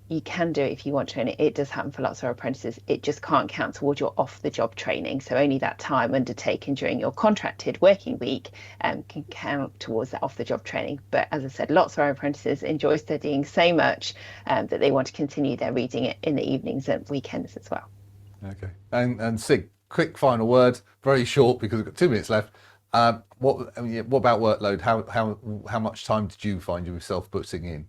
you can do it if you want to, and it does happen for lots of our apprentices. It just can't count towards your off-the-job training. So only that time undertaken during your contracted working week can count towards that off-the-job training. But as I said, lots of our apprentices enjoy studying so much that they want to continue their reading in the evenings and weekends as well. Okay. And Sig, quick final word, very short because we've got 2 minutes left. What about workload? How much time did you find yourself putting in?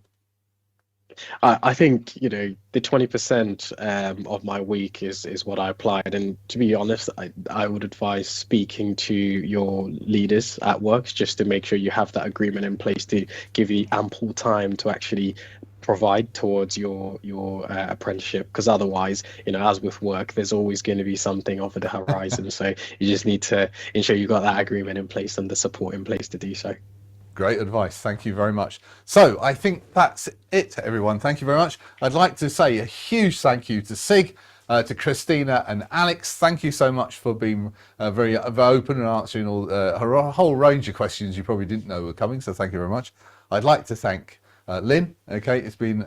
I think, the 20% of my week is what I applied. And to be honest, I would advise speaking to your leaders at work just to make sure you have that agreement in place to give you ample time to actually provide towards your apprenticeship, because otherwise, as with work, there's always going to be something over the horizon. So you just need to ensure you've got that agreement in place and the support in place to do so. Great advice. Thank you very much. So I think that's it, everyone. Thank you very much. I'd like to say a huge thank you to Sig, to Christina and Alex. Thank you so much for being very open and answering all a whole range of questions you probably didn't know were coming. So thank you very much. I'd like to thank Lynn. Okay, it's been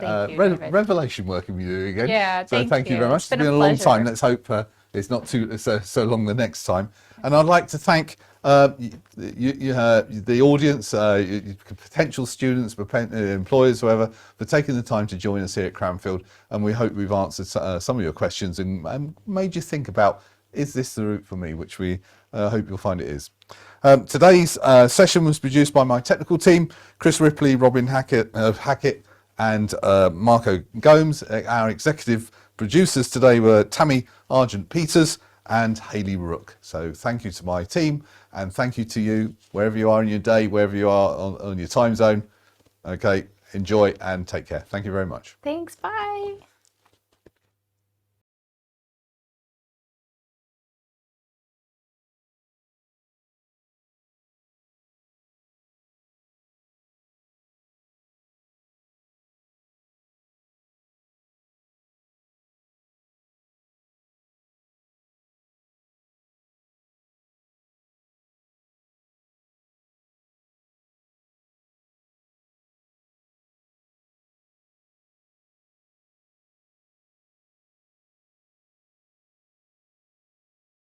revelation working with you again. Yeah, so thank you very much. It's been a long pleasure. time. Let's hope it's not too so long the next time. And I'd like to thank the audience, potential students, employers, whoever, for taking the time to join us here at Cranfield. And we hope we've answered some of your questions and made you think about, is this the route for me? Which we hope you'll find it is. Today's session was produced by my technical team, Chris Ripley, Robin Hackett, and Marco Gomes. Our executive producers today were Tammy Argent-Peters and Hayley Rook. So thank you to my team, and thank you to you, wherever you are in your day, wherever you are on your time zone. Okay, enjoy and take care. Thank you very much. Thanks. Bye.